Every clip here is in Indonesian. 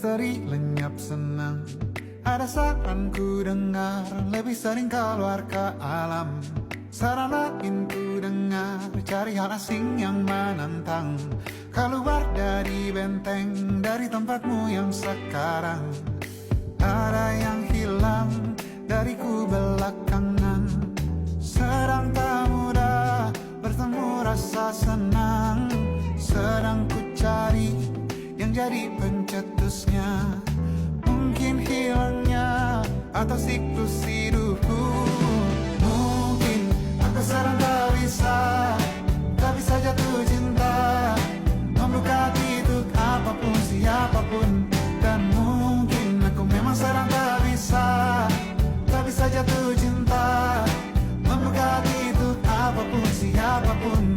misteri lenyap senang. Ada saran ku dengar, lebih sering keluar ke alam. Saran lain ku dengar, cari hal asing yang menantang. Keluar dari benteng, dari tempatmu yang sekarang. Ada yang hilang dariku belakangan. Sedang tak mudah bertemu rasa senang. Sedang ku cari yang jadi pencetusnya. Mungkin hilangnya atau siklus hidupku. Mungkin aku sedang tak bisa jatuh cinta, membuka hati untuk apapun siapapun. Dan mungkin aku memang sedang tak bisa jatuh cinta, membuka hati untuk apapun siapapun.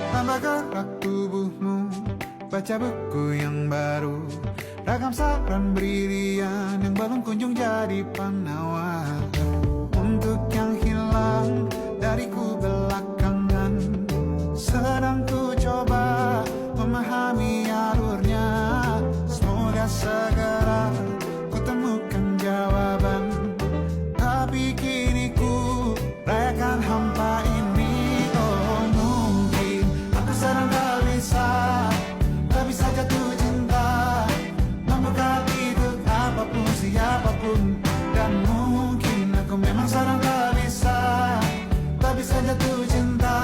Tambah gerak tubuhmu, baca buku yang baru. Ragam saran brilian yang belum kunjung jadi penawar. Untuk yang hilang dariku belakangan, sedang ku coba memahami alurnya. Semoga segera ku temukan jawaban. Tapi kini ku rayakan hampa ini. Oh, mungkin aku sedang tak bisa jatuh cinta, membuka hati untuk apapun siapapun. Dan mungkin aku memang sedang tak bisa jatuh cinta,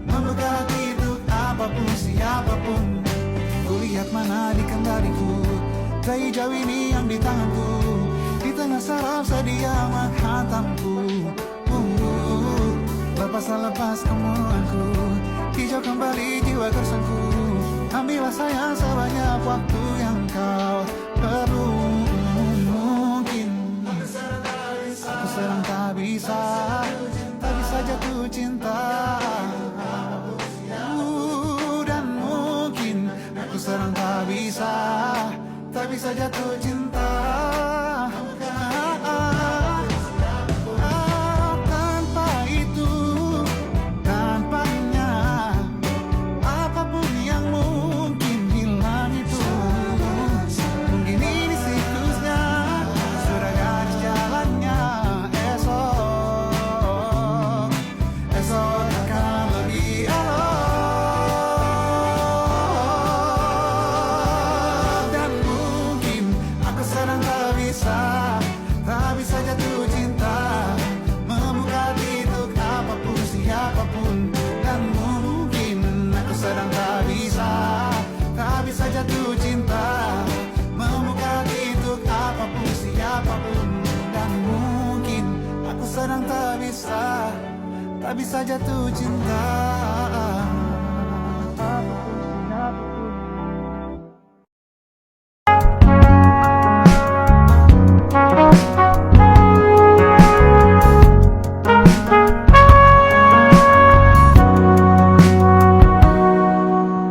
membuka hati untuk apapun siapapun. Kulihat mana di kendaliku, sejauh ini yang di tanganku. Di tengah saraf sedia menghantamku. Lepas kemuanku, hijau kembali jiwa gersangku. Ambillah sayang sebanyak waktu yang kau perlu. Mungkin aku sedang tak bisa jatuh cinta. Dan mungkin aku sedang tak bisa jatuh cinta. Sedang tak bisa jatuh cinta.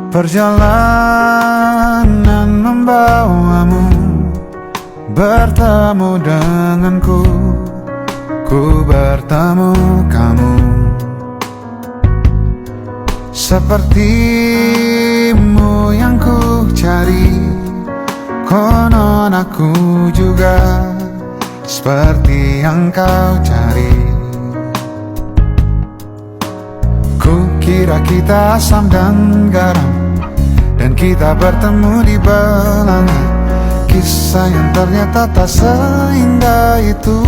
Perjalanan membawamu bertemu denganku. Ku bertemu kamu, sepertimu yang ku cari. Konon aku juga seperti yang kau cari. Ku kira kita asam dan garam, dan kita bertemu di belanga. Kisah yang ternyata tak seindah itu.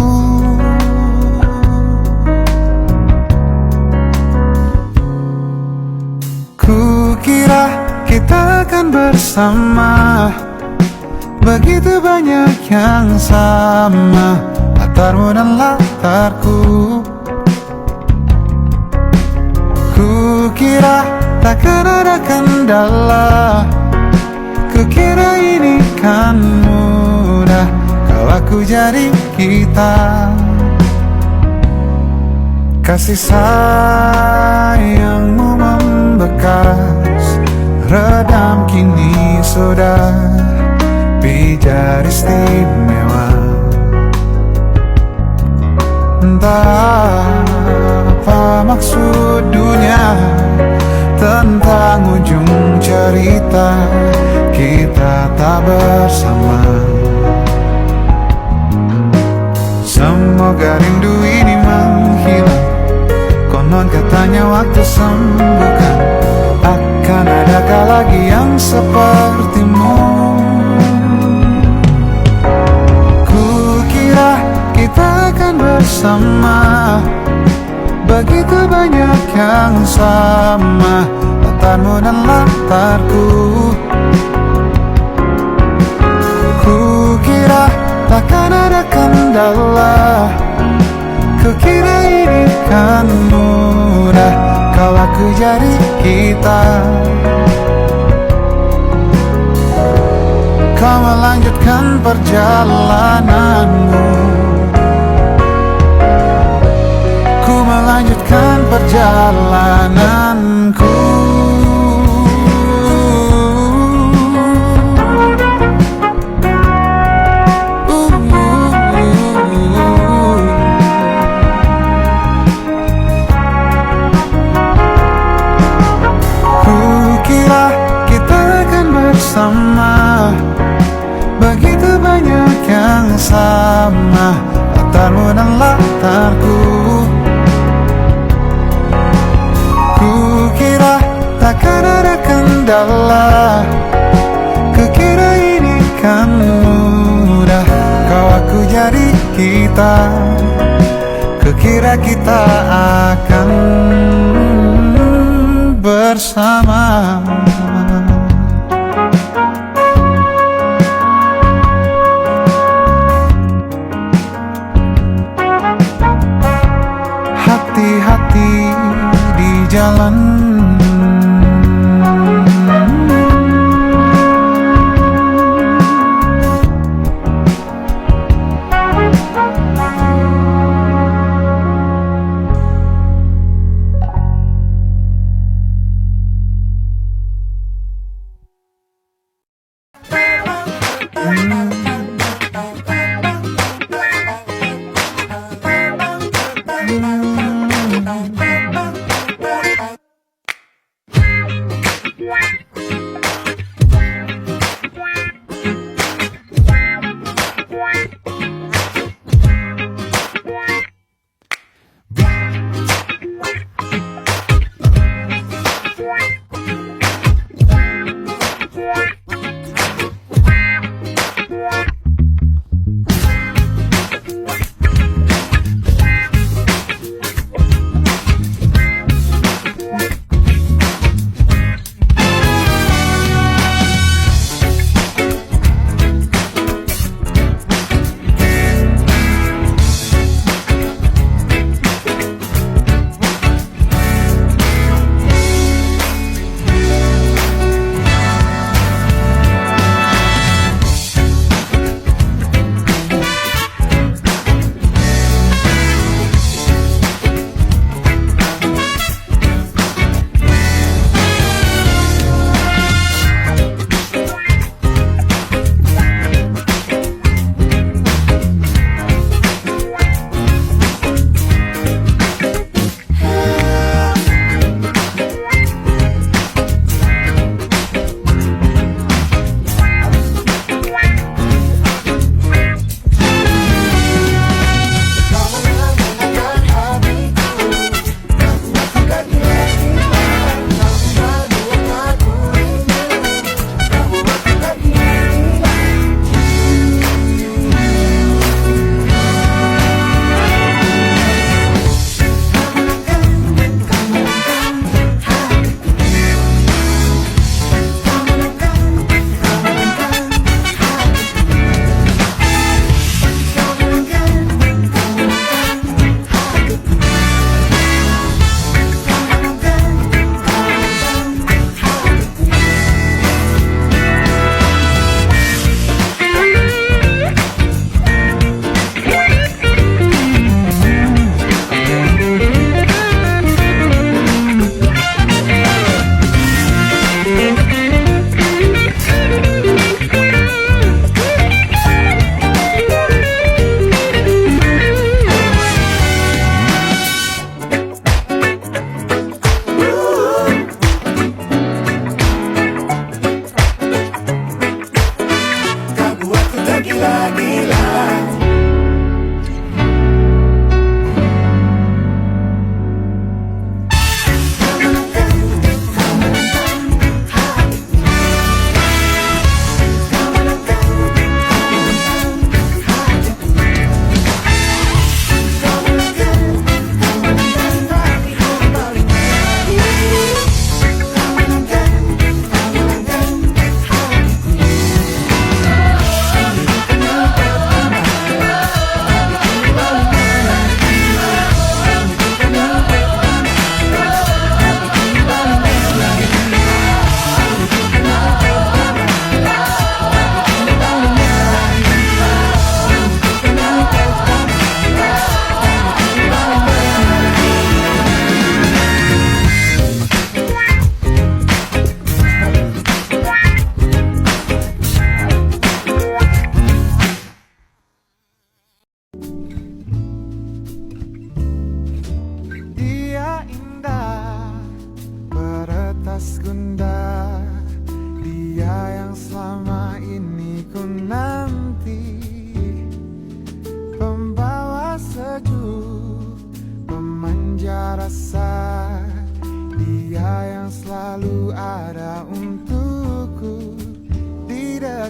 Kira kita akan bersama, begitu banyak yang sama, latarmu dan latarku. Kukira takkan ada kendala, kukira ini kan mudah kalau aku jadi kita. Kasih sayangmu membekas, redam kini sudah pijar istimewa. Entah apa maksud dunia tentang ujung cerita kita tak bersama. Semoga rindu ini menghilang. Konon katanya waktu sembuhkan. Akan adakah lagi yang sepertimu? Kukira kita akan bersama. Begitu banyak yang sama, latarmu dan latarku. Kukira takkan ada kendala. Kukira ini kan mudah kalau aku jadi kita. Kau melanjutkan perjalananmu, ku melanjutkan perjalananku. Kukira kita akan bersama. Begitu banyak yang sama, latarmu dan latarku. Kukira takkan ada kendala. Kukira ini kan mudah kau aku jadi kita. Kukira kita akan bersama. Hati-hati di jalan.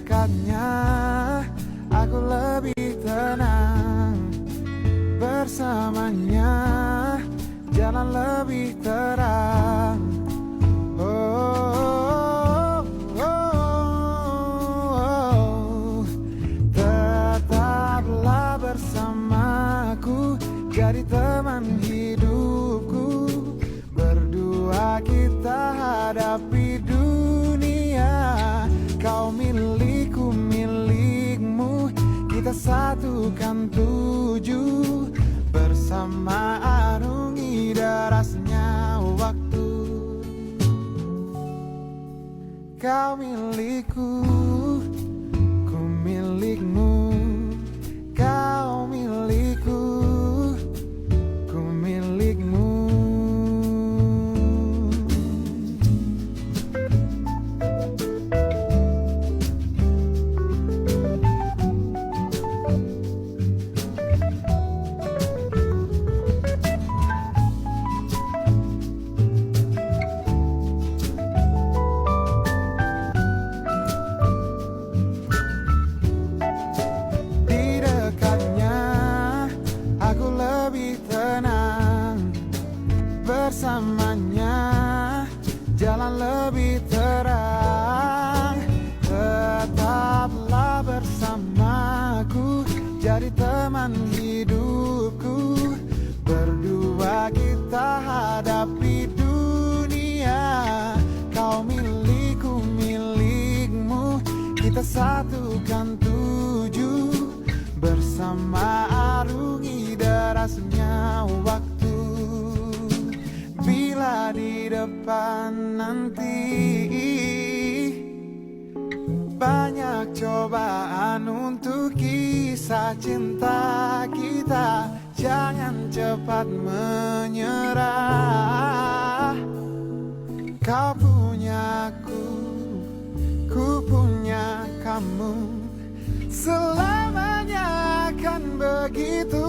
dekatnya aku lebih tenang. Bersamanya jalan lebih terang. Oh, oh, oh. Tetaplah bersamaku, jadi teman hidupku. Berdua kita hadapi dunia. Kau milikku, milikmu, kita satukan tuju. Bersama arungi derasnya waktu. Kau milikku, ku milikmu. Kau milikku, ku milikmu. Bersamanya jalan lebih terang. Tetaplah bersamaku, jadi teman hidupku. Berdua kita hadapi dunia. Kau milikku, milikmu, kita satukan tuju. Bersama arungi derasnya waktu. Bila di depan nanti banyak cobaan untuk kisah cinta kita, jangan cepat menyerah. Kau punya ku punya kamu, selamanya akan begitu.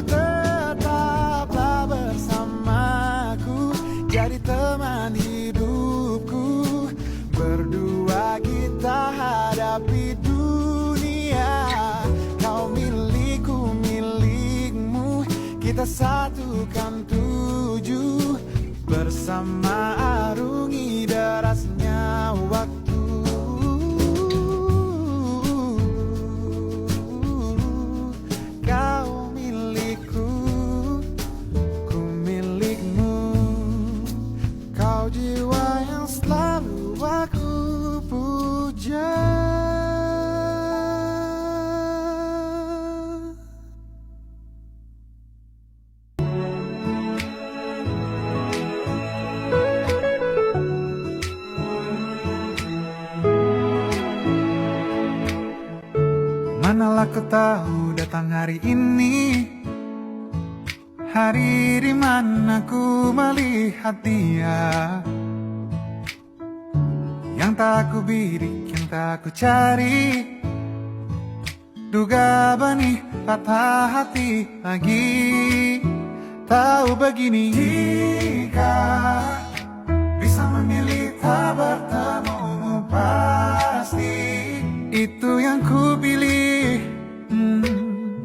Tetaplah bersamaku, jadi teman hidupku. Berdua kita hadapi dunia. Kau milikku, milikmu, kita satukan tuju. Bersama arungi derasnya waktu. Kau milikku, ku milikmu. Kau jiwa yang selalu aku puja. Manalah kau tahu datang hari ini, hari di mana ku melihat dia, yang tak ku bidik, yang tak ku cari. Duga benih patah hati lagi. Tahu begini, jika bisa memilih tak bertemu, pasti itu yang ku pilih.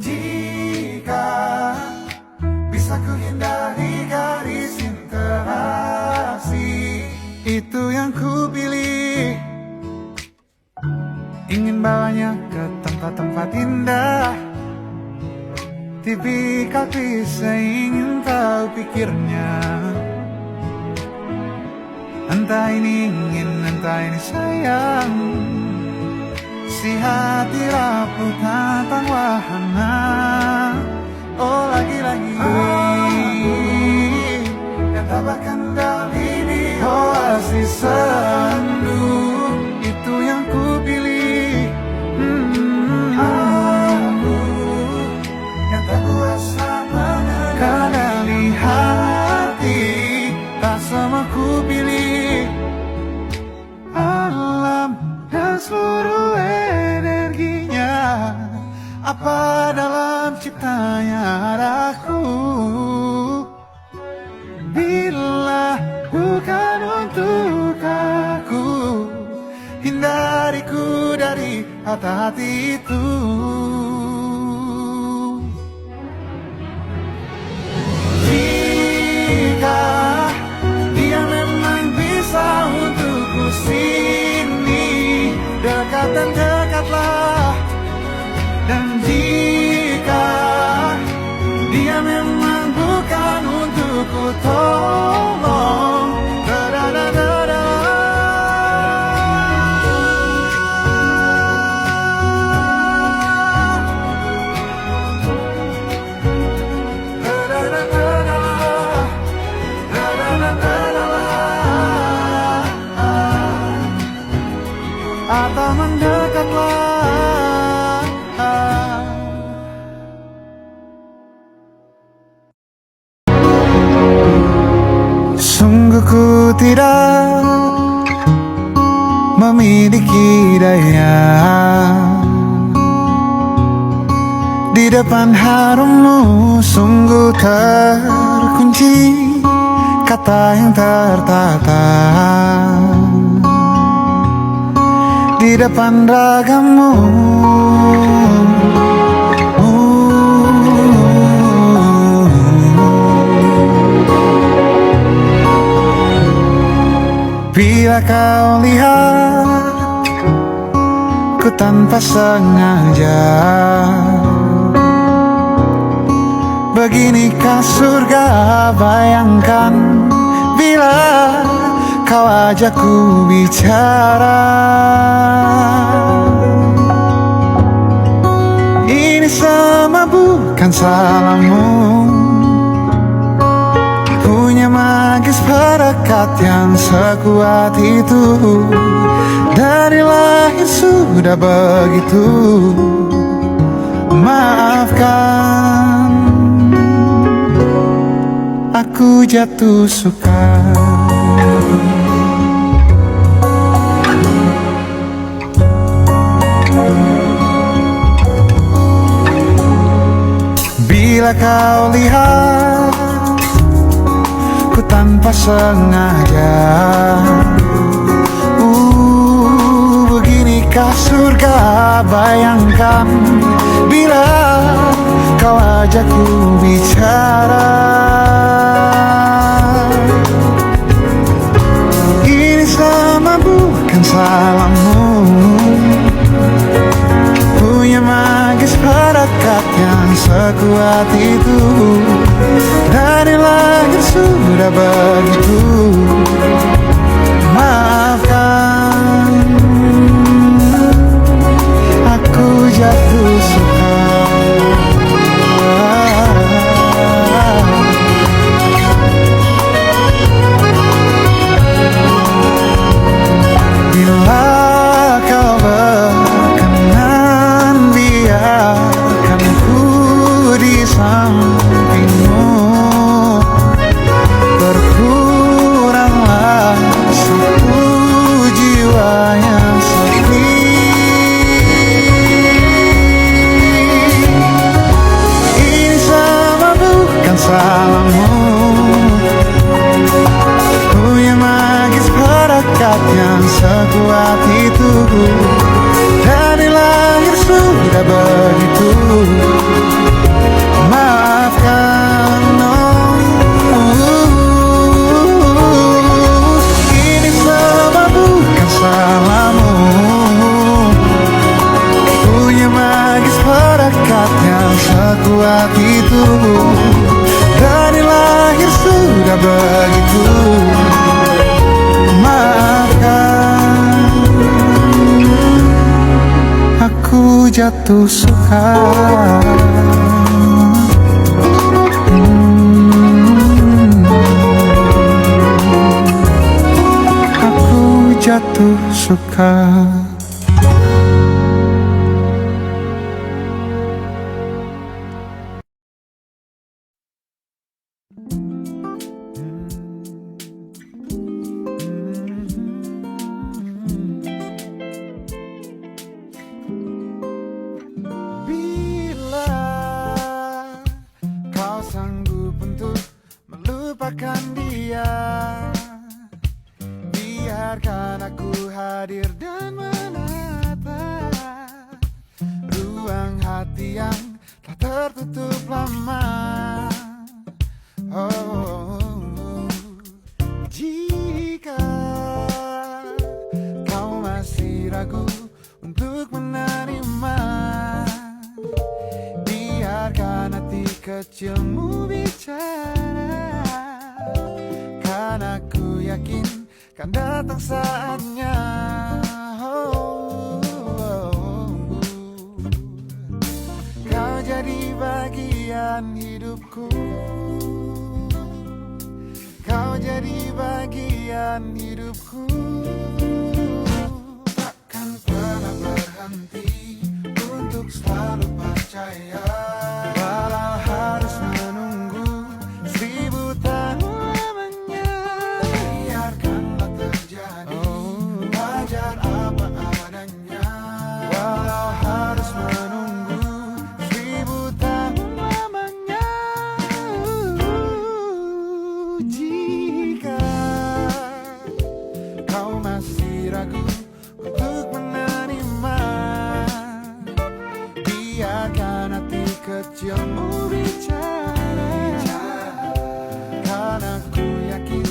Jika bisa ku hindari garis interaksi, itu yang ku pilih. Ingin bawanya ke tempat-tempat indah, tipikal klise ingin tahu pikirnya. Entah ini ingin, entah ini sayang. Si hati rapuh tentang wahana. Oh lagi-lagi yang tak berkendali di oasis sendu, itu yang ku pilih. Aku yang tak kuasa mengendali hati, tak sama ku pilih. Alam dan seluruh energinya, apa dalam ciptanya arahku. Bila bukan untuk aku, hindari ku aku dari hati itu. Jika dia memang bisa untukku sini, dekat dan dekatlah. Dan jika dia memang bukan untukku, tolong. Da-da-da-da-da. Da-da-da-da-da. Da-da-da-da-da. Atau mendekatlah. Sungguh ku tidak memiliki daya di depan harummu, sungguh terkunci kata yang tertata di depan ragamu. Bila kau lihat ku tanpa sengaja, beginikah surga? Bayangkan bila kau ajakku bicara. Ini semua bukan salahmu, punya magis perekat yang sekuat itu. Dari lahir sudah begitu. Maafkan, aku jatuh suka. Bila kau lihat ku tanpa sengaja, beginikah surga? Bayangkan bila kau ajakku bicara. Ini sama bukan salahmu, punya magis perekat yang sekuat itu. Dari lahir sudah begitu. Maafkan, aku jatuh suka. Bila kau berkenan, biarkan ku di sampingmu. Berkuranglah satu jiwa yang sepi. Ini sama bukan salahmu, punya magis perekat yang sekuat itu. Dari lahir sudah begitu. Maafkan, ini semua bukan salahmu, punya magis perekat yang sekuat itu. Dari lahir sudah begitu. Maafkan, aku jatuh suka. Aku jatuh suka. Lupakan dia, biarkan aku hadir dan kecilmu bicara, karena ku yakin kan datang saatnya. Kau jadi bagian hidupku, kau jadi bagian hidupku. Takkan pernah berhenti untuk selalu percaya, walau harus menunggu 1000 tahun lamanya. Biarkanlah terjadi, wajar apa adanya, walau harus menunggu 1000 tahun lamanya. Jika kau masih ragu untuk menerima, biarkan hati kecilmu bicara, karena ku yakin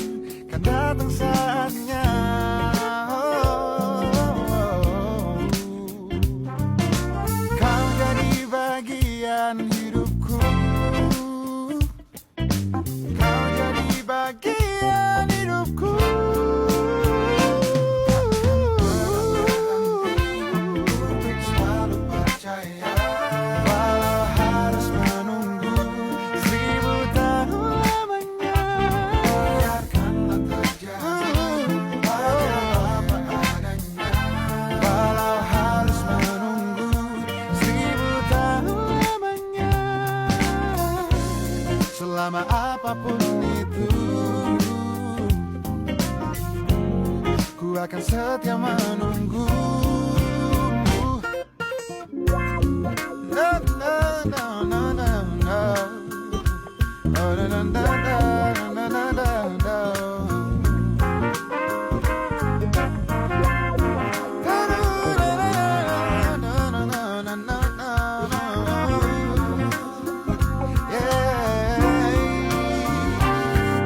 kan datang saatnya. Kau jadi bagian hidupku, kau jadi bagian hidupku. Untuk selalu percaya, walau harus menunggu 1000 tahun lamanya. Biarkanlah terjadi, wajar apa adanya, walau harus menunggu 1000 tahun lamanya. Selama apapun itu, ku akan setia menunggu. No, no, no, no, no, no. Oh, no, no, no, no, no, no, no, no. No, no, no, no, no, no, no. Yeah.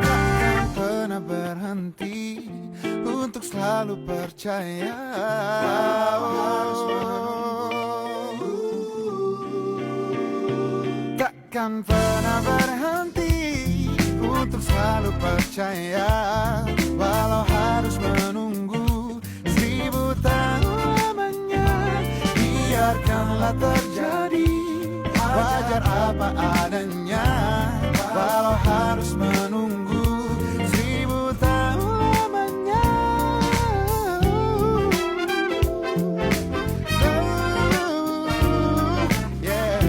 Takkan pernah berhenti untuk selalu percaya. Takkan pernah berhenti untuk selalu percaya, walau harus menunggu 1000 tahun lamanya. Biarkanlah terjadi, wajar apa adanya, walau harus menunggu 1000 tahun lamanya. Yeah.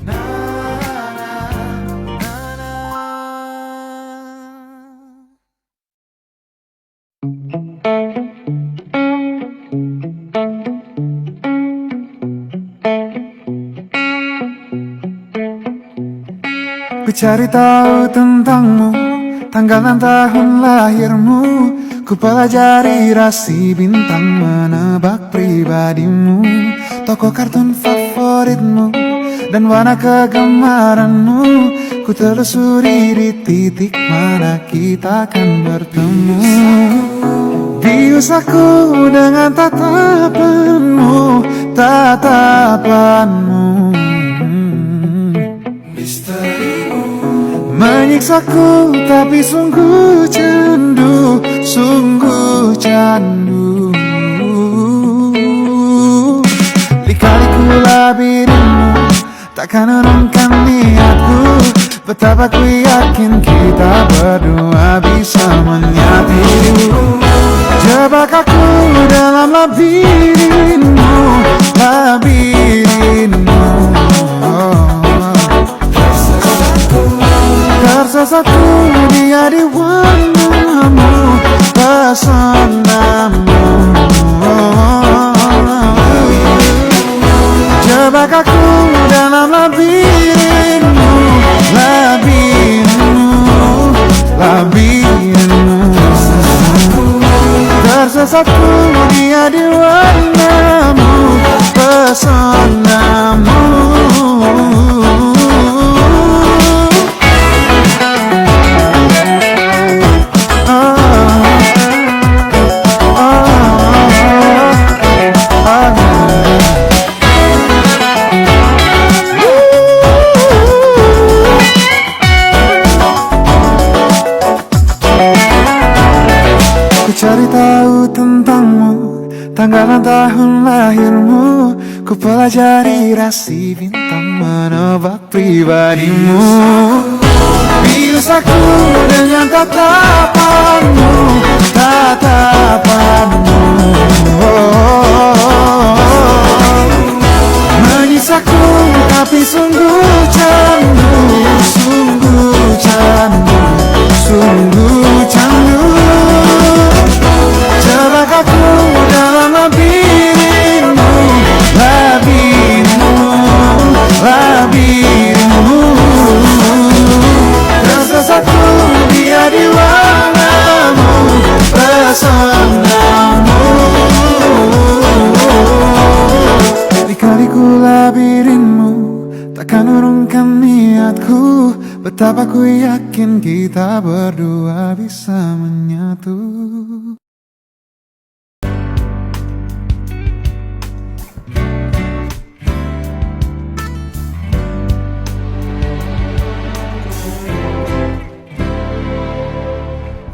Na, na, na, na. Ku cari tahu tentangmu, tanggal dan tahun lahirmu. Ku pelajari rasi bintang, menebak pribadimu, tokoh kartun favoritmu, dan warna kegemaranmu. Ku telusuri di titik mana kita akan bertemu. Biusaku dengan tatapanmu, tatapanmu. Menyiksaku tapi sungguh candu, sungguh candu. Lika-liku labirinmu takkan urungkan niatku. Betapa ku yakin kita berdua bisa menyatu. Jebak aku dalam labirinmu, labirinmu. Tersesatku dia di warnamu, pesonamu. Jebak aku dalam labirinmu, labirinmu, labirinmu. Tersesatku dia di warnamu, pesonamu. namamu, tanggal dan tahun lahirmu. Ku pelajari rasi bintang menebak pribadimu. Biasaku dengan tatapanmu, tatapanmu, menyisaku tapi sungguh candu, sungguh candu, sungguh candu. Celakaku dalam labirinmu, labirinmu, labirinmu. Tersesatku dia di warnamu, pesonamu. Lika-liku labirinmu takkan urungkan niatku. Betapa ku yakin kita berdua bisa menyatu.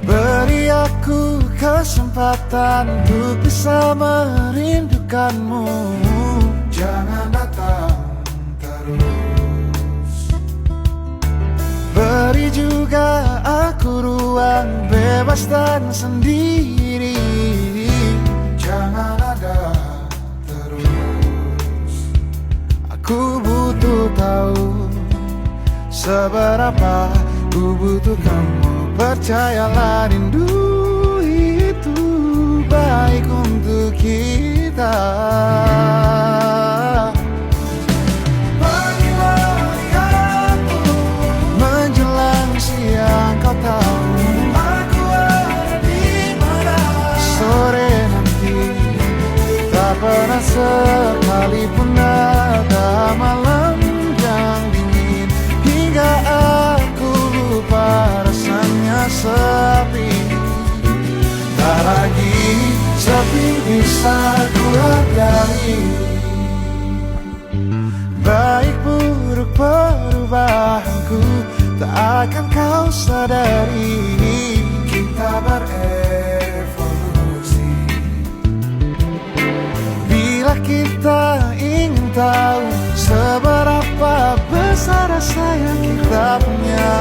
Beri aku kesempatan untuk bisa merindukanmu. Jangan datang terus. Beri juga aku ruang bebas dan sendiri. Jangan ada terus. Aku butuh tahu seberapa ku butuh kamu. Percayalah rindu itu baik untuk kita. Pagi-pagi aku menjelang siang, kau tahu aku ada di mana. Sore nanti tak pernah sekalipun ada malam yang dingin hingga aku lupa rasanya sepi. Tak lagi sepi bisa ku hargai. Baik buruk perubahanku tak akan kau sadari. Kita berevolusi. Bila kita ingin tahu seberapa besar rasa yang kita punya,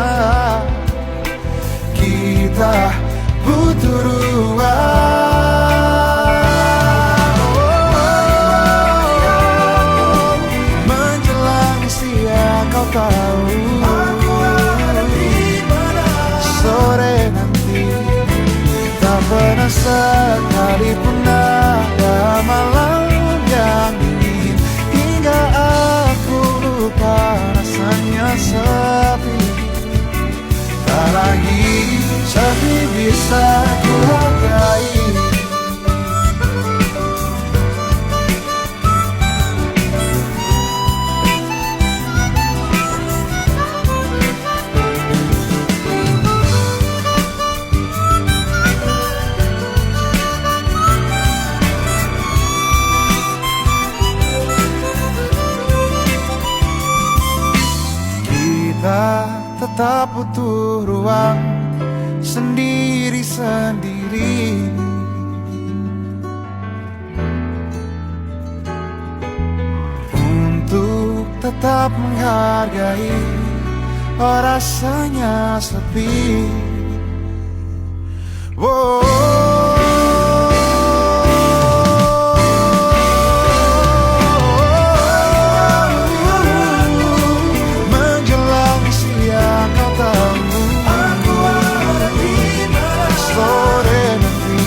kita butuh ruang. Menjelang siang kau tahu aku ada di mana. Sore nanti tak pernah sekalipun ada malam yang dingin hingga aku lupa rasanya sepi. Tak lagi sepi bisa ku hargai. Kita tetap butuh ruang sendiri-sendiri untuk tetap menghargai rasanya sepi. Menjelang siang kau tahu aku ada di mana. Sore nanti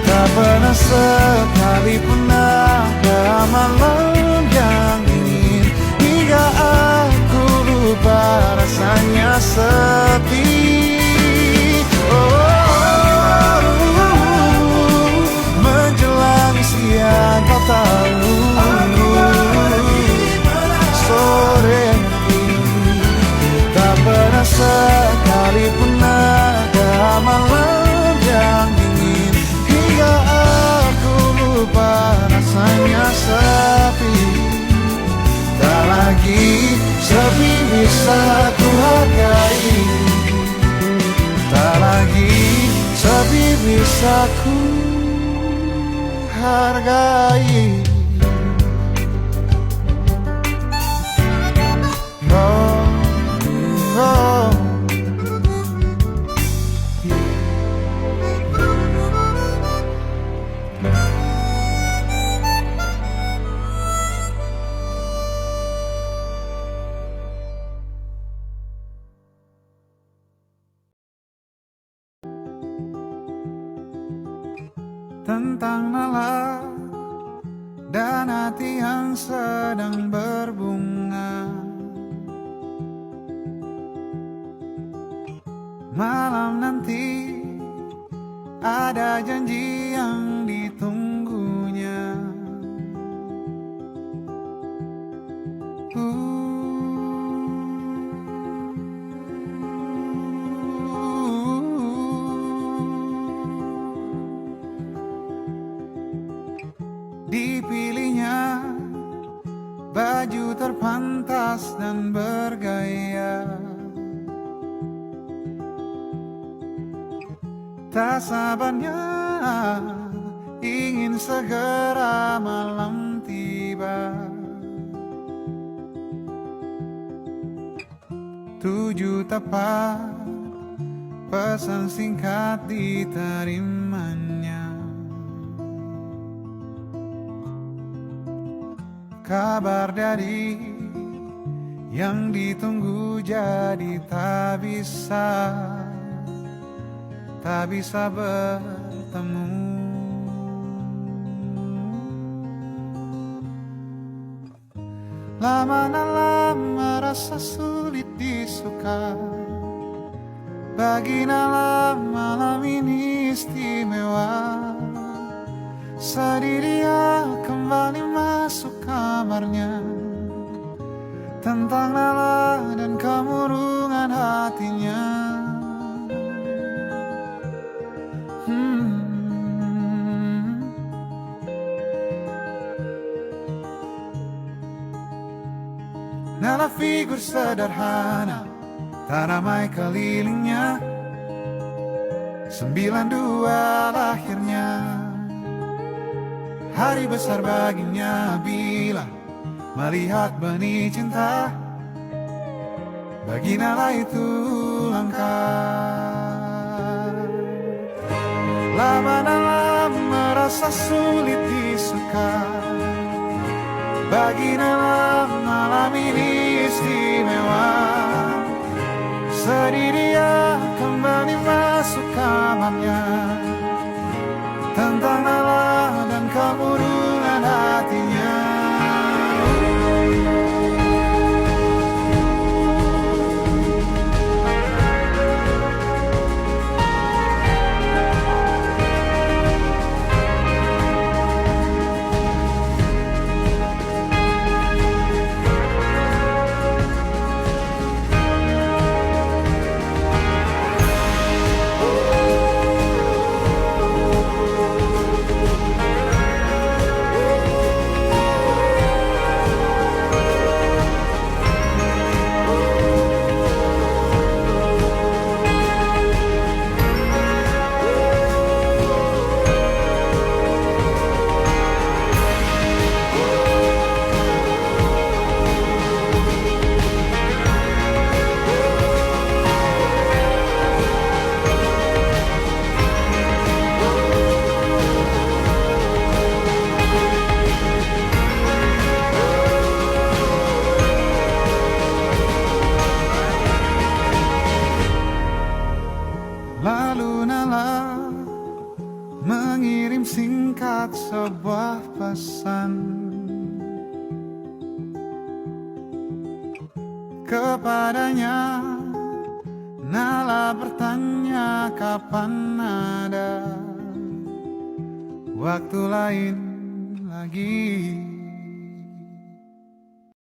tak pernah sekalipun ada malam yang dingin hingga aku lupa rasanya sepi. Menjelang siang kau tahu aku ada di mana. Sore nanti tak pernah sekalipun ada malam yang dingin hingga aku lupa rasanya sepi. Tak lagi sepi bisa ku hargai. Tak lagi sepi bisa ku hargai. Oh, oh. Tentang nalar dan hati yang sedang berbunga. Malam nanti ada janji yang ditunggunya. Dipilihnya baju terpantas dan bergaya. Tak sabarnya ingin segera malam tiba. 7 tepat pesan singkat diterimanya. Kabar dari yang ditunggu jadi tak bisa bertemu. Lama-lama rasa sulit disuka. Bagi Nala malam ini istimewa. Sedih dia kembali masuk kamarnya. Tentang Nala dan kemurungan hatinya. Nala figur sederhana, tak ramai kelilingnya. 92 lahirnya. Hari besar baginya bila melihat benih cinta. Bagi Nala itu langka. Lama-lama merasa sulit disuka. Bagi Nala malam ini istimewa. Sedih dia kembali masuk kamarnya. Tentang Nala dan kemurungan hatinya. Lalu Nala mengirim singkat sebuah pesan kepadanya. Nala bertanya kapan ada waktu lain lagi.